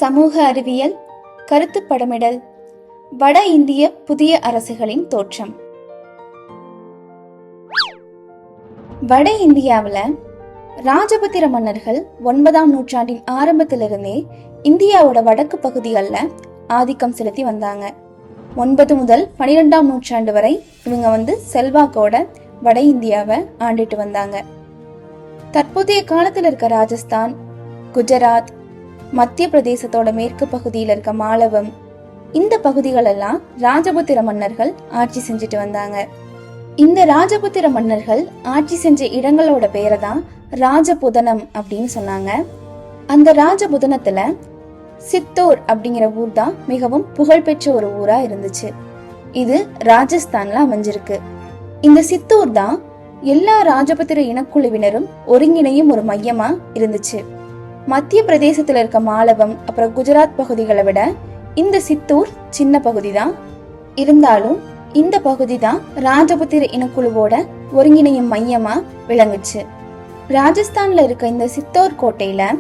சமூக அறிவியல், கருத்து படமிடல், வட இந்திய புதிய அரசுகளின் தோற்றம். வட இந்தியாவில் ராஜபுத்திர மன்னர்கள் 9ஆம் நூற்றாண்டின் ஆரம்பத்திலிருந்தே இந்தியாவோட வடக்கு பகுதிகளில் ஆதிக்கம் செலுத்தி வந்தாங்க. 9 முதல் 12ஆம் நூற்றாண்டு வரை இவங்க செல்வாக்கோட வட இந்தியாவை ஆண்டுட்டு வந்தாங்க. தற்போதைய காலத்தில் இருக்க ராஜஸ்தான், குஜராத், மத்திய பிரதேசத்தோட மேற்கு பகுதியில் இருக்க மாலவம், இந்த பகுதிகளெல்லாம் ராஜபுத்திர மன்னர்கள் ஆட்சி செஞ்சுட்டு வந்தாங்க. இந்த ராஜபுத்திர மன்னர்கள் ஆட்சி செஞ்ச இடங்களோட பேரை தான் ராஜபுதனம் அப்படின்னு சொன்னாங்க. அந்த ராஜபுதனத்துல சித்தோர் அப்படிங்கிற ஊர் தான் மிகவும் புகழ்பெற்ற ஒரு ஊரா இருந்துச்சு. இது ராஜஸ்தான்ல அமைஞ்சிருக்கு. இந்த சித்தூர் தான் எல்லா ராஜபுத்திர இனக்குழுவினரும் ஒருங்கிணையும் ஒரு மையமா இருந்துச்சு. மத்திய பிரதேசத்துல இருக்க மாலவம் அப்புறம் குஜராத் பகுதிகளை விட இந்த சித்தூர் சின்ன பகுதி தான். இருந்தாலும் இந்த பகுதி தான் ராஜபுத்திர இனக்குழுவோட ஒருங்கிணையும் மையமா விளங்குச்சு. ராஜஸ்தான்ல இருக்க இந்த சித்தோர் கோட்டையில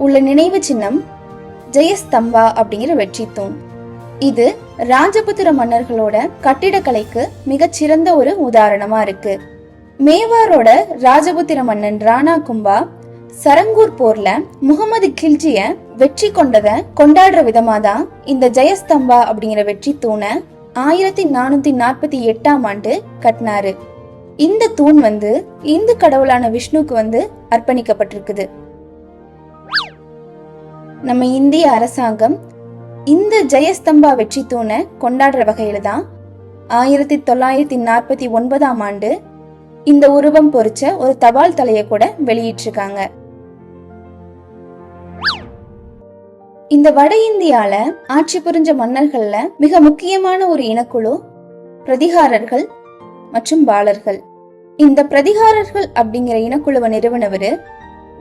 உள்ள நினைவு சின்னம் ஜெயஸ்தம்பா அப்படிங்கிற வெற்றி தூண். இது ராஜபுத்திர மன்னர்களோட கட்டிடக்கலைக்கு மிகச்சிறந்த ஒரு உதாரணமா இருக்கு. மேவாரோட ராஜபுத்திர மன்னன் ராணா கும்பா சரங்கூர் போர்ல முகமது கில்ஜிய வெற்றி கொண்டதை கொண்டாடுற விதமா தான் இந்த ஜெயஸ்தம்பா அப்படிங்கிற வெற்றி தூணை 1448ஆம் ஆண்டு கட்டினாரு. இந்த தூண் இந்து கடவுளான விஷ்ணுக்கு அர்ப்பணிக்கப்பட்டிருக்குது. நம்ம இந்திய அரசாங்கம் இந்த ஜெயஸ்தம்பா வெற்றி தூணை கொண்டாடுற வகையில தான் 1949ஆம் ஆண்டு இந்த உருவம் பொறிச்ச ஒரு தபால் தலையை கூட வெளியிட்டிருக்காங்க. இந்த வட இந்தியால ஆட்சி புரிஞ்ச மன்னர்கள்ல மிக முக்கியமான ஒரு இனக்குழு பிரதிகாரர்கள் மற்றும் பாலர்கள். இந்த பிரதிகாரர்கள் அப்படிங்கிற இனக்குழுவை நிறுவனவரு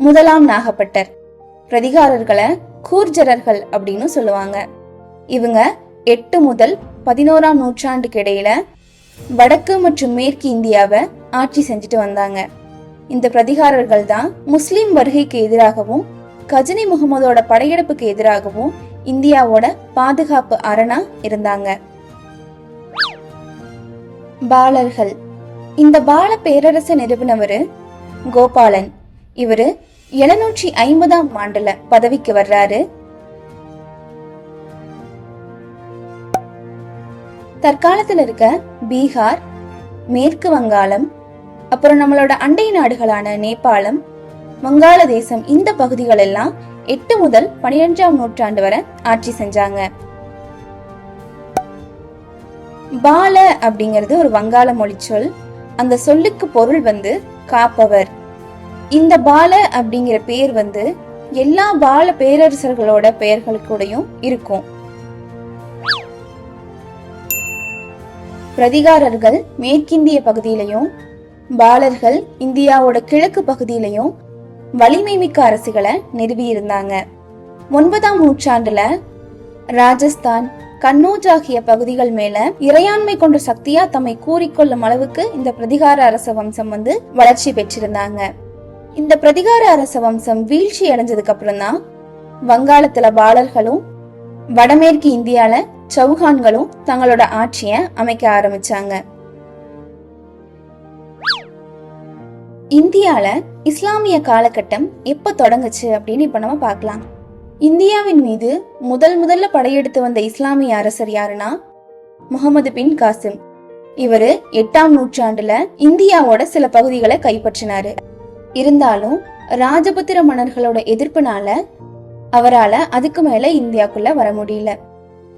முதலாம் நாகப்பட்டர். பிரதிகாரர்களை கூர்ஜரர்கள் அப்படின்னு சொல்லுவாங்க. இவங்க 8 முதல் 11ஆம் நூற்றாண்டுக்கு இடையில வடக்கு மற்றும் மேற்கு இந்தியாவை ஆட்சி செஞ்சுட்டு வந்தாங்க. இந்த பிரதிகாரர்கள் தான் முஸ்லிம் வருகைக்கு எதிராகவும் கஜினி முகமதோட படையெடுப்புக்கு எதிராகவும் இந்தியாவோட பாதுகாப்பு அரணா இருந்தாங்க. பாலர்கள். இந்த பால பேரரசை நிறுவனவரு கோபாலன். இவரு 750ஆம் ஆண்டுல பதவிக்கு வர்றாரு. தற்காலத்தில் இருக்க பீகார், மேற்கு வங்காளம், அப்புறம் நம்மளோட அண்டை நாடுகளான நேபாளம், வங்காளதேசம், இந்த பகுதிகள் எல்லாம் 8 முதல் 12ஆம் நூற்றாண்டு வரை ஆட்சி செஞ்சாங்க. பால அப்படிங்கிறது ஒரு வங்காள மொழி சொல். அந்த சொல்லுக்கு பொருள் காப்பவர். இந்த பால அப்படிங்கிற பேர் எல்லா பால பேரரசர்களோட பெயர்களுக்கூடையும் இருக்கும். பிரதிகாரர்கள் மேற்கிந்திய பகுதியிலையும் பாலர்கள் இந்தியாவோட கிழக்கு பகுதியிலையும் வலிமை மிக்க அரசுகளை நிறுவி இருந்தாங்க. 9ஆம் நூற்றாண்டுல ராஜஸ்தான், கன்னௌஜ் ஆகிய பகுதிகள் மேல இறையாண்மை கொண்ட சக்தியா தம்மை கூறிக்கொள்ளும் அளவுக்கு இந்த பிரதிகார அரச வம்சம் வளர்ச்சி பெற்றிருந்தாங்க. இந்த பிரதிகார அரச வம்சம் வீழ்ச்சி அடைஞ்சதுக்கு அப்புறம் தான் வங்காளத்துல பாலர்களும் வடமேற்கு இந்தியால சௌஹான்களும் தங்களோட ஆட்சிய அமைக்க ஆரம்பிச்சாங்க. இந்தியால இஸ்லாமிய காலகட்டம் எப்ப தொடங்குச்சு அப்படின்னு இப்ப நம்ம பார்க்கலாம். இந்தியாவின் மீது முதல்ல படையெடுத்து வந்த இஸ்லாமிய அரசர் யாருன்னா முகமது பின் காசிம். இவரு 8ஆம் நூற்றாண்டுல இந்தியாவோட சில பகுதிகளை கைப்பற்றினாரு. இருந்தாலும் ராஜபுத்திர மன்னர்களோட எதிர்ப்புனால அவரால அதுக்கு மேல இந்தியாக்குள்ள வர முடியல.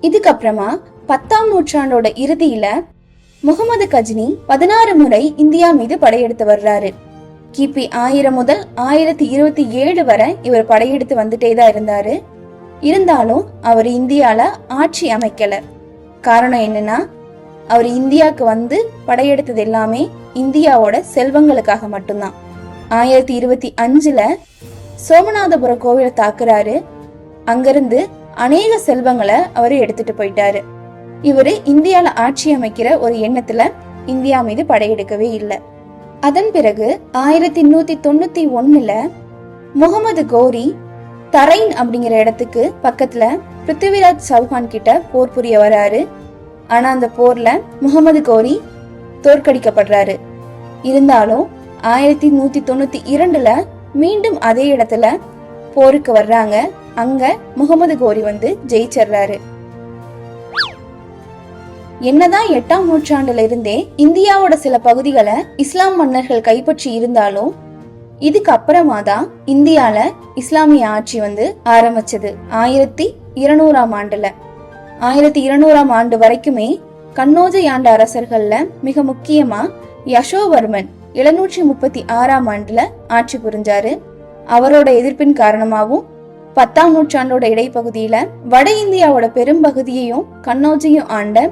இதுக்கப்புறமா 10ஆம் நூற்றாண்டோட இறுதியில முகமது கஜினி 16 முறை இந்தியா மீது படையெடுத்து வர்றாரு. கிபி 1000 முதல் 1027 வரை இவர் படையெடுத்து வந்துட்டேதான் இருந்தாரு. இருந்தாலும் அவர் இந்தியால ஆட்சி அமைக்கல. காரணம் என்னன்னா, அவர் இந்தியாவுக்கு படையெடுத்தது எல்லாமே இந்தியாவோட செல்வங்களுக்காக மட்டும்தான். 1025ல சோமநாதபுரம் கோவிலை தாக்குறாரு. அங்கிருந்து அநேக செல்வங்களை அவரு எடுத்துட்டு போயிட்டாரு. இவரு இந்தியால ஆட்சி அமைக்கிற ஒரு எண்ணத்துல இந்தியா மீது படையெடுக்கவே இல்லை. அதன் பிறகு 1191ல முகமது கோரி தரைன் அப்படிங்கிற இடத்துக்கு பக்கத்துல பிருத்திவிராஜ் சௌஹான் கிட்ட போர் புரிய வராரு. ஆனா அந்த போர்ல முகமது கோரி தோற்கடிக்கப்படுறாரு. இருந்தாலும் 1192ல மீண்டும் அதே இடத்துல போருக்கு வர்றாங்க. அங்க முகமது கோரி ஜெயிச்சிடுறாரு. என்னதான் 8ஆம் நூற்றாண்டுல இருந்தே இந்தியாவோட சில பகுதிகளை இஸ்லாம் மன்னர்கள் கைப்பற்றி இருந்தாலும் இதுக்கு அப்புறமா தான் இந்தியால இஸ்லாமிய ஆட்சி ஆரம்பிச்சது. 1200ஆம் ஆண்டுல 1200ஆம் ஆண்டு வரைக்குமே கண்ணோஜை ஆண்ட அரசர்கள்ல மிக முக்கியமா யசோவர்மன் 736ஆம் ஆண்டுல ஆட்சி புரிஞ்சாரு. அவரோட எதிர்ப்பின் காரணமாகவும் 10ஆம் நூற்றாண்டோட இடைப்பகுதியில வட இந்தியாவோட பெரும்பகுதியையும் கண்ணோஜையும் ஆண்ட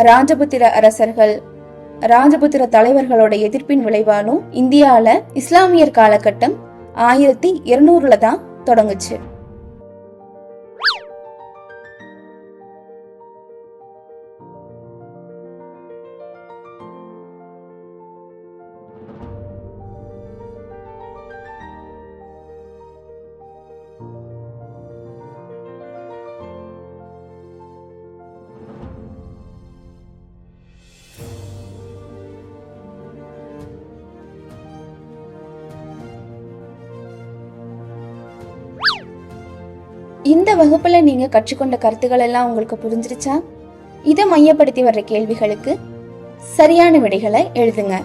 ராஜபுத்திர அரசர்கள், ராஜபுத்திர தலைவர்களோட எதிர்ப்பின் விளைவாலும் இந்தியால இஸ்லாமியர் காலகட்டம் 1200ல தான் தொடங்குச்சு. இந்த வகுப்புல நீங்க கற்றுக்கொண்ட கருத்துக்கள் எல்லாம் உங்களுக்கு புரிஞ்சிருச்சா? இதை மையப்படுத்தி வர்ற கேள்விகளுக்கு சரியான விடைகளை எழுதுங்க.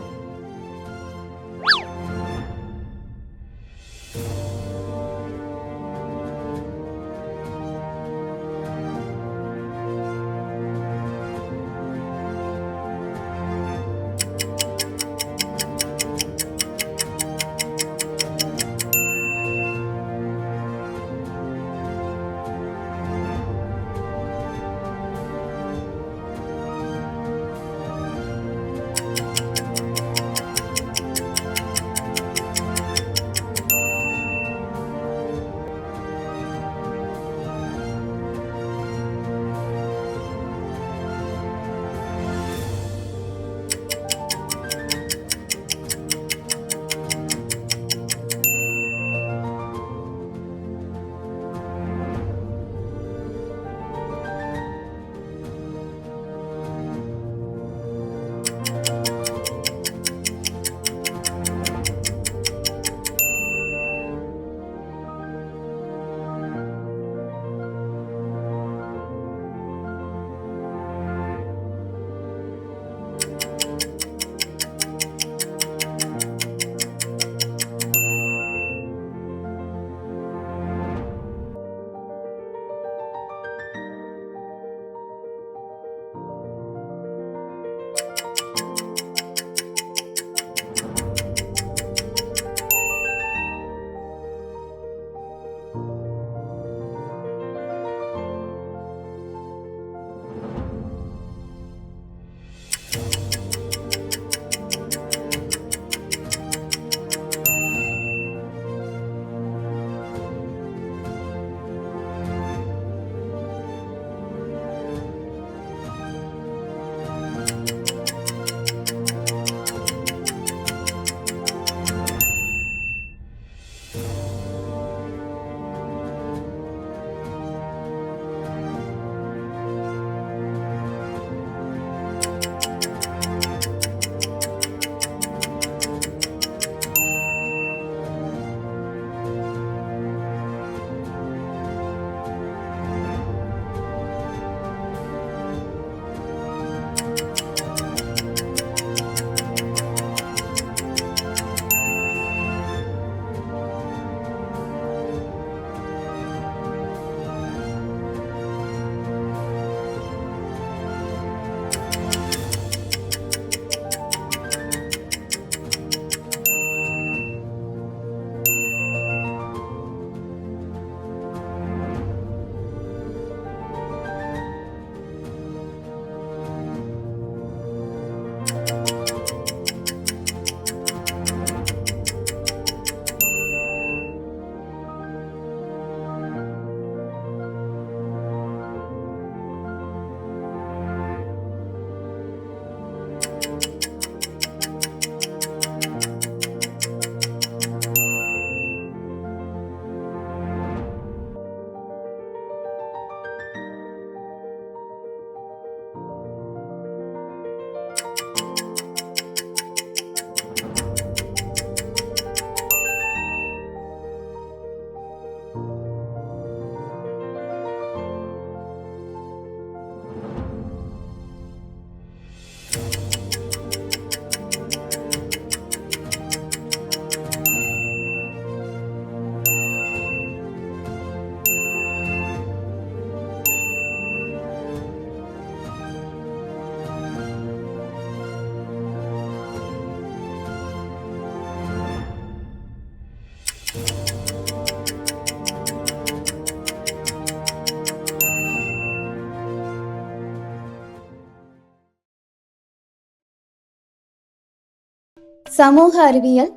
சமூக அறிவியல்,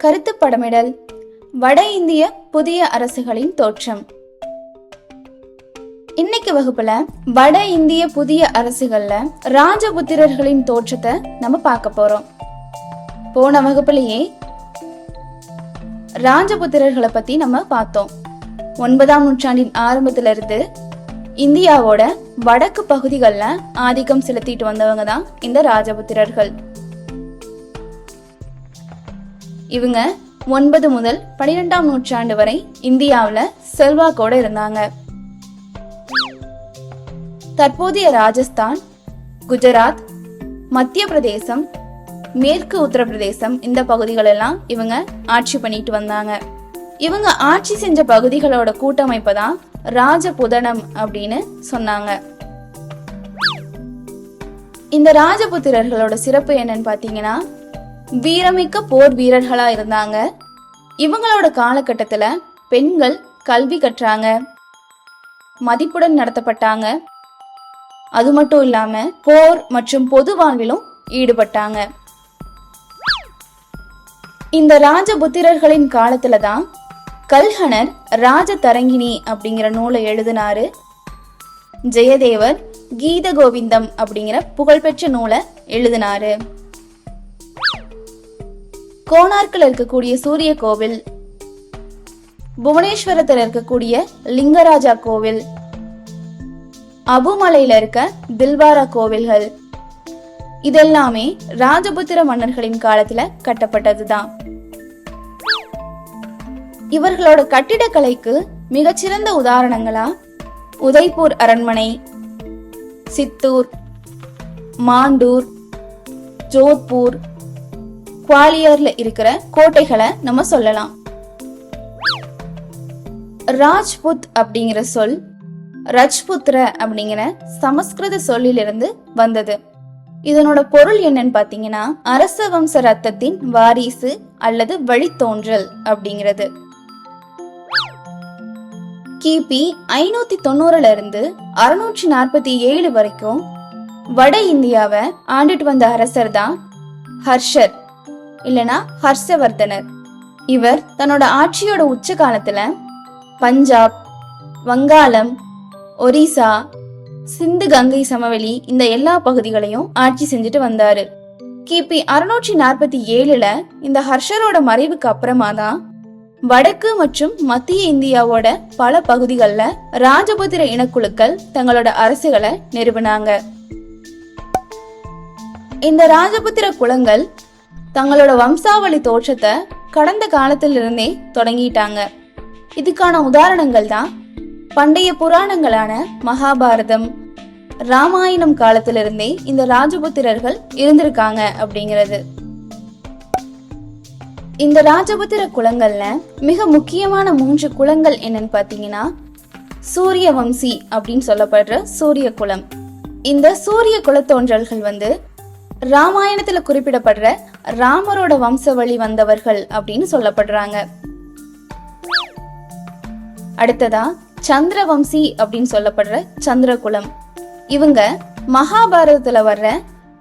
கருத்து படமிடல், வட இந்திய புதிய அரசுகளின் தோற்றம். இன்னைக்கு வகுப்புல வட இந்திய புதிய அரசுகள்ல ராஜபுத்திரர்களின் தோற்றத்தை நம்ம பார்க்க போறோம். போன வகுப்புலயே ராஜபுத்திரர்களை பத்தி நம்ம பார்த்தோம். 9ஆம் நூற்றாண்டின் ஆரம்பத்திலிருந்து இந்தியாவோட வடக்கு பகுதிகளில் ஆதிக்கம் செலுத்திட்டு வந்தவங்க தான் இந்த ராஜபுத்திரர்கள். இவங்க 9 முதல் 12ஆம் நூற்றாண்டு வரை இந்தியாவில் செல்வாக்கோட இருந்தாங்க. தற்போதைய ராஜஸ்தான், குஜராத், மத்திய பிரதேசம், மேற்கு உத்தரப்பிரதேசம் இந்த பகுதிகளெல்லாம் இவங்க ஆட்சி பண்ணிட்டு வந்தாங்க. இவங்க ஆட்சி செஞ்ச பகுதிகளோட கூட்டமைப்பை தான் ராஜபுதனம் அப்படின்னு சொன்னாங்க. இந்த ராஜபுத்திரர்களோட சிறப்பு என்னன்னு பாத்தீங்கன்னா, வீரமிக்க போர் வீரர்களா இருந்தாங்க. இவங்களோட காலகட்டத்துல பெண்கள் கல்வி கற்றாங்க, மதிப்புடன் நடத்தப்பட்டாங்க. அது மட்டும் இல்லாம போர் மற்றும் பொது வாழ்விலும் ஈடுபட்டாங்க. இந்த ராஜபுத்திரர்களின் காலத்துலதான் கல்ஹனர் ராஜதரங்கிணி அப்படிங்கிற நூலை எழுதினாரு. ஜெயதேவர் கீத கோவிந்தம் அப்படிங்கிற புகழ்பெற்ற நூலை எழுதினாரு. கோனார்க்கில் இருக்கக்கூடிய சூரிய கோவில், புவனேஸ்வரத்தில் இருக்கக்கூடிய லிங்கராஜா கோவில், அபுமலையில இருக்க தில்வாரா கோவில்கள் இதெல்லாமே ராஜபுத்திர மன்னர்களின் காலத்துல கட்டப்பட்டதுதான். இவர்களோட கட்டிடக்கலைக்கு மிகச்சிறந்த உதாரணங்களா உதய்பூர் அரண்மனை, சித்தூர், மாண்டூர், ஜோத்பூர், குவாலியர்ல இருக்கிற கோட்டைகளை நம்ம சொல்லலாம். ராஜ்புத் அப்படிங்கிற சொல் ரஜ்புத்ர அப்படிங்கிற சமஸ்கிருத சொல்லிலிருந்து வந்தது. இதனோட பொருள் என்னன்னு பாத்தீங்கன்னா, அரச வம்ச ரத்தத்தின் வாரிசு அல்லது வழித்தோன்றல் அப்படிங்கிறது. கிபி 590 இருந்து 647 வரைக்கும் வட இந்தியாவை ஆண்டுட்டு வந்த அரசர் தான் ஹர்ஷர் இல்லனா ஹர்ஷவர்தனர். இவர் தன்னோட ஆட்சியோட உச்ச காலத்துல பஞ்சாப், வங்காளம், ஒரிசா, சிந்து கங்கை சமவெளி இந்த எல்லா பகுதிகளையும் ஆட்சி செஞ்சுட்டு வந்தாரு. கிபி 647 இந்த ஹர்ஷரோட மறைவுக்கு அப்புறமா தான் வடக்கு மற்றும் மத்திய இந்தியாவோட பல பகுதிகளில் ராஜபுத்திர இனக்குழுக்கள் தங்களோட அரசுகளை நிறுவினாங்க. இந்த ராஜபுத்திர குலங்கள் தங்களோட வம்சாவளி தோற்றத்தை கடந்த காலத்திலிருந்தே தொடங்கிட்டாங்க. இதுக்கான உதாரணங்கள் தான் பண்டைய புராணங்களான மகாபாரதம், ராமாயணம் காலத்திலிருந்தே இந்த ராஜபுத்திரர்கள் இருந்திருக்காங்க அப்படிங்கிறது. இந்த ராஜபுத்திர குலங்கள்ல மிக முக்கியமான 3 குலங்கள் என்னன்னு பாத்தீங்கன்னா, சூரிய வம்சி அப்படின்னு சொல்லப்படுற சூரிய குலம். இந்த சூரிய குலத்தோன்றல்கள் ராமாயணத்துல குறிப்பிடப்படுற ராமரோட வம்ச வழி வந்தவர்கள் அப்படின்னு சொல்லப்படுறாங்க. அடுத்ததா சந்திரவம்சி அப்படின்னு சொல்லப்படுற சந்திரகுலம். இவங்க மகாபாரதத்துல வர்ற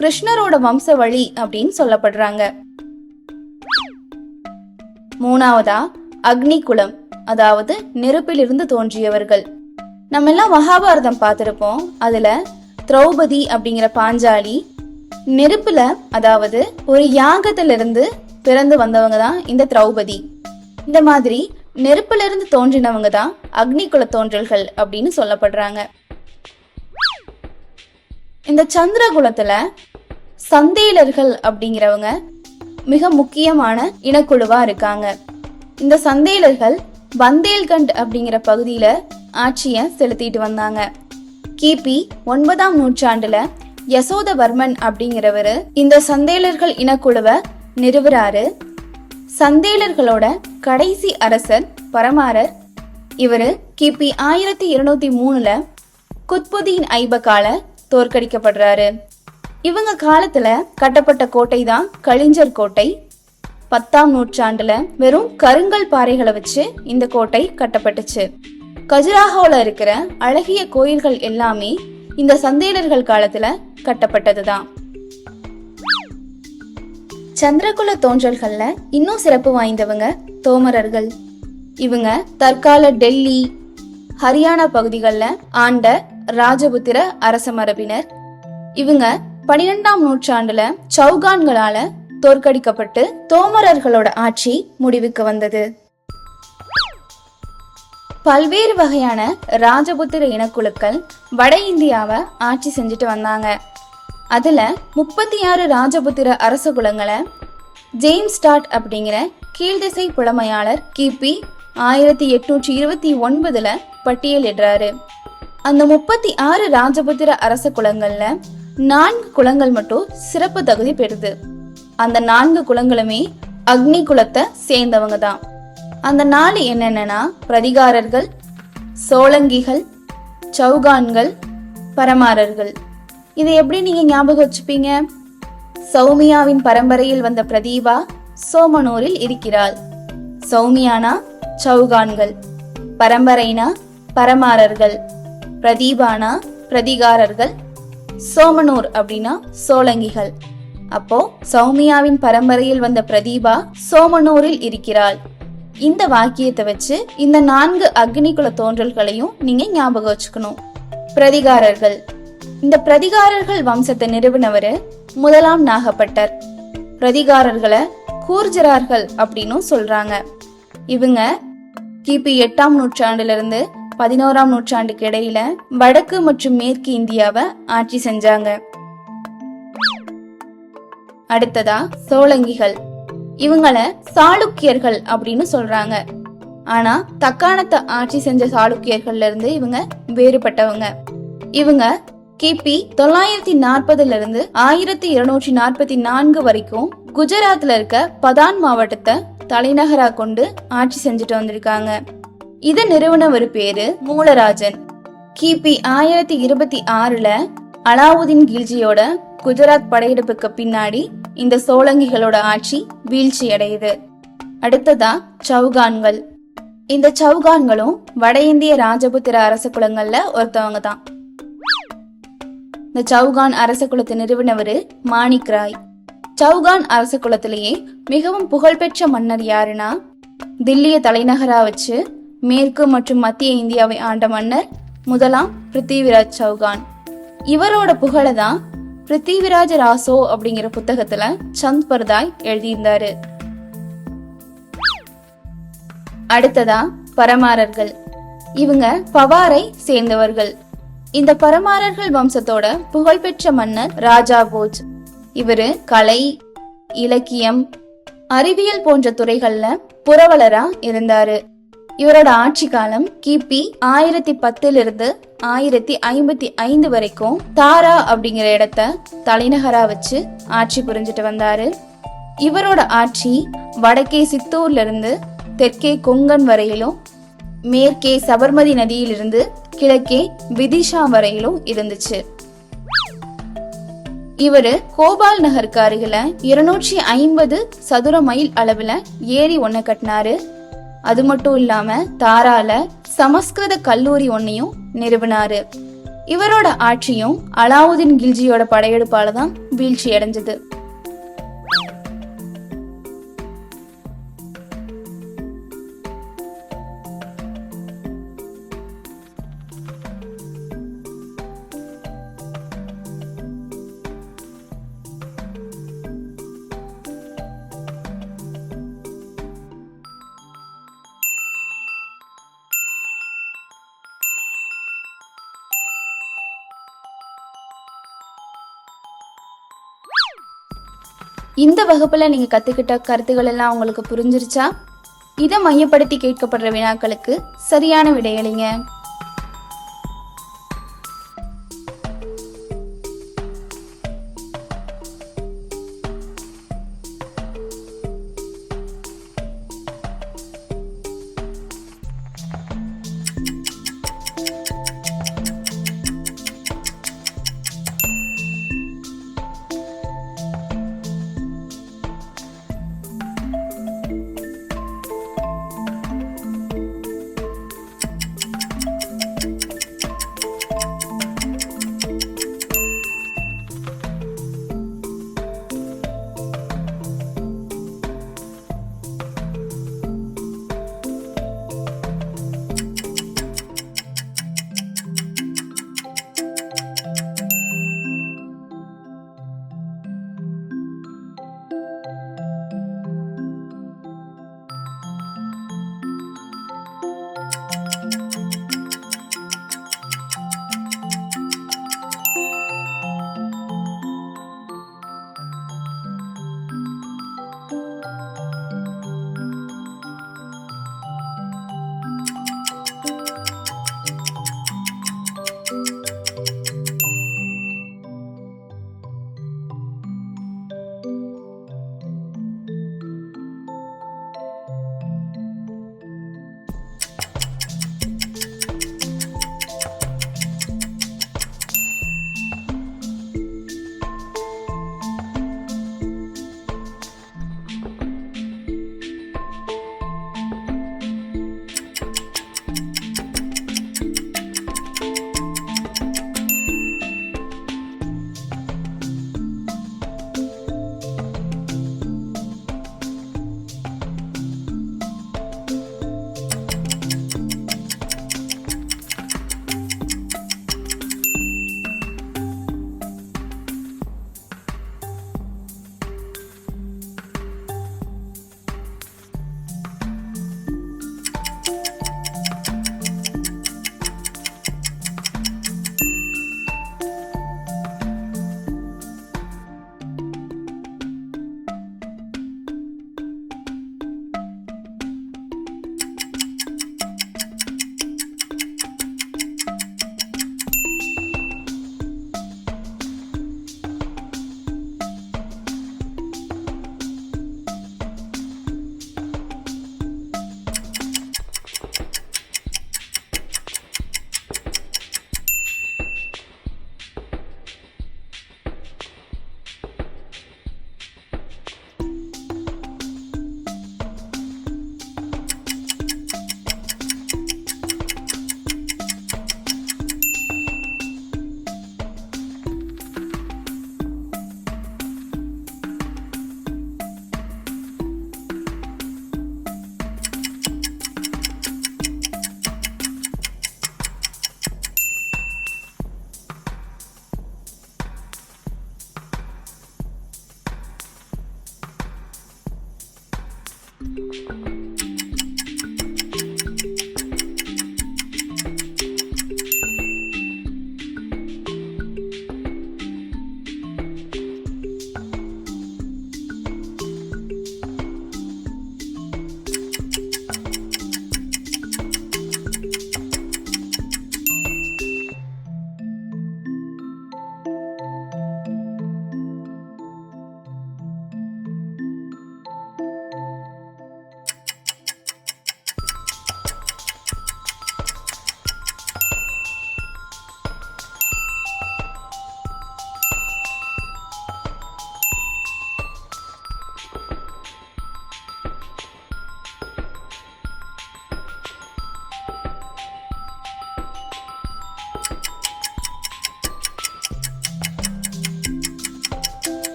கிருஷ்ணரோட வம்ச வழி அப்படின்னு சொல்லப்படுறாங்க. மூணாவதா அக்னி குலம், அதாவது நெருப்பிலிருந்து தோன்றியவர்கள். நம்ம எல்லாம் மகாபாரதம் பார்த்திருப்போம். அதுல திரௌபதி அப்படிங்கிற பாஞ்சாலி நெருப்புல, அதாவது ஒரு யாகத்திலிருந்து பிறந்து வந்தவங்க தான் இந்த திரௌபதி. இந்த மாதிரி நெருப்புல இருந்து தோன்றினவங்க தான் அக்னி குல தோன்றல்கள் அப்படின்னு சொல்லப்படுறாங்க. இந்த சந்திரகுலத்துல சந்தேலர்கள் அப்படிங்கிறவங்க மிக முக்கியமான இனக்குழுவா இருக்காங்க. இந்த சந்தேலர்கள் பந்தேல்கண்ட் அப்படிங்கிற பகுதியில ஆட்சிய செலுத்திட்டு வந்தாங்க. கிபி 9ஆம் நூற்றாண்டுல யசோதவர்மன் அப்படிங்கிறவரு இந்த சந்தேலர்கள் இனக்குழுவை நிறுவுறாரு. சந்தேலர்களோட கடைசி அரசர் பரமாரர். இவரு கிபி 1203 குத்புதீன் ஐபக்கால தோற்கடிக்கப்படுறாரு. இவங்க காலத்துல கட்டப்பட்ட கோட்டை தான் கலிஞ்சர் கோட்டை. 10ஆம் நூற்றாண்டுல வெறும் கருங்கல் பாறைகளை வச்சு இந்த கோட்டை கட்டப்பட்டுச்சு. கஜுராஹோல இருக்கிற அழகிய கோயில்கள் எல்லாமே இந்த சந்தேலர்கள் காலத்துல கட்டப்பட்டதுதான். சந்திரகுல தோன்றல்கள்ல இன்னும் சிறப்பு வாய்ந்தவங்க தோமரர்கள். இவங்க தற்கால டெல்லி, ஹரியானா பகுதிகளில் ஆண்ட ராஜபுத்திர அரச மரபினர். இவங்க 12ஆம் நூற்றாண்டுல சௌகான்களால தோற்கடிக்கப்பட்டு தோமரர்களோட ஆட்சி முடிவுக்கு வந்தது. பல்வேறு வகையான ராஜபுத்திர இனக்குழுக்கள் வட இந்தியாவை ஆட்சி செஞ்சுட்டு வந்தாங்க. அதுல 36 ராஜபுத்திர அரச குலங்களை ஜேம்ஸ் டாட் அப்படிங்கிற கீழ்திசை புலமையாளர் கிபி 1829 பட்டியலிடுறாரு. அந்த 36 ராஜபுத்திர அரச குலங்கள்ல 4 குலங்கள் மட்டும் சிறப்பு தகுதி பெறுது. அந்த 4 குலங்களுமே அக்னி குலத்தை சேர்ந்தவங்க தான். அந்த 4 என்னென்னா பிரதிகாரர்கள், சோழங்கிகள், சௌகான்கள், பரமாரர்கள். இதை எப்படி நீங்க ஞாபகம் வச்சுப்பீங்க? சௌமியாவின் பரம்பரையில் வந்த பிரதீபா சோமனூரில் இருக்கிறாள். சௌமியானா சௌகான்கள், பரம்பரைனா பரமாரர்கள், பிரதீபானா பிரதிகாரர்கள், சோமனூர் அப்படின்னா சோழங்கிகள். அப்போ சௌமியாவின் பரம்பரையில் வந்த பிரதீபா சோமனூரில் இருக்கிறாள். இந்த வாக்கியத்தை வச்சு இந்த 4 அக்னிகுல தோன்றல்களையும் நீங்க ஞாபகம் வச்சுக்கணும். பிரதிகாரர்கள். இந்த பிரதிகாரர்கள் வம்சத்தை நிறுவனவர் முதலாம் நாகப்பட்டர். பிரதிகாரர்களை கூர்ஜரார்கள் அப்படின்னு சொல்றாங்க. இவங்க கிபி 8ஆம் நூற்றாண்டுல இருந்து 11ஆம் நூற்றாண்டுக்கு இடையில வடக்கு மற்றும் மேற்கு இந்தியாவை ஆட்சி செஞ்சாங்க. அடுத்ததா சோழங்கிகள். இவங்கள சாளுக்கியர்கள் அப்படின்னு சொல்றாங்க. ஆனா தக்காணத்தை ஆட்சி செஞ்ச சாளுக்கியர்கள்ல இருந்து இவங்க வேறுபட்டவங்க. இவங்க கிபி 940 இருந்து 1244 வரைக்கும் குஜராத்ல இருக்க பதான் மாவட்டத்தை தலைநகரா கொண்டு ஆட்சி செஞ்சுட்டு வந்திருக்காங்க. இத நிறுவனவர் பேரு மூலராஜன். கிபி 1026 அலாவுதீன் கில்ஜியோட குஜராத் படையெடுப்புக்கு பின்னாடி இந்த சோழங்கிகளோட ஆட்சி வீழ்ச்சி அடையுது. அடுத்ததா சௌகான்கள். இந்த சௌகான்களும் வட இந்திய ராஜபுத்திர அரச குலங்கள்ல ஒருத்தவங்க தான். இந்த சௌகான் அரச குலத்தை நிறுவனவர் மாணிக் ராய். சௌகான் அரச குலத்திலேயே மிகவும் புகழ்பெற்ற மன்னர் யாருன்னா, தில்லியை தலைநகரா வச்சு மேற்கு மற்றும் மத்திய இந்தியாவை ஆண்ட மன்னர் முதலாம் பிருத்திவிராஜ் சௌகான். இவரோட புகழை தான் பிருத்திவிராஜ ராசோ அப்படிங்கிற புத்தகத்துல சந்த் பர்தாய் எழுதியிருந்தாரு. அடுத்ததா பரமாரர்கள். இவங்க பவாரை சேர்ந்தவர்கள். இந்த பரமாரர்கள் வம்சத்தோட புகழ்பெற்ற மன்னர் ராஜா போஜ். இவரு கலை, இலக்கியம், அறிவியல் போன்ற துறைகள்ல புரவலரா இருந்தாரு. இவரோட ஆட்சி காலம் கிபி 1010 இருந்து 1055 வரைக்கும் தாரா அப்படிங்கிற இடத்த தலைநகரா வச்சு ஆட்சி புரிஞ்சிட்டு வந்தாரு. இவரோட ஆட்சி வடக்கே சித்தூர்ல இருந்து தெற்கே கொங்கன் வரையிலும், மேற்கே சபர்மதி நதியிலிருந்து கிழக்கே விதிஷா வரையிலும் இருந்துச்சு. இவரு கோபால் நகருக்கு அருகில 250 சதுர மைல் அளவுல ஏரி ஒண்ணு கட்டினாரு. அது மட்டும் இல்லாம தாரால சமஸ்கிருத கல்லூரி ஒன்னையும் நிறுவினாரு. இவரோட ஆட்சியும் அலாவுதீன் கில்ஜியோட படையெடுப்பால தான் வீழ்ச்சி அடைஞ்சது. இந்த வகுப்புல நீங்க கத்துக்கிட்ட கருத்துக்கள் எல்லாம் உங்களுக்கு புரிஞ்சிருச்சா? இதை மையப்படுத்தி கேட்கப்படுற வினாக்களுக்கு சரியான விடையளிங்க.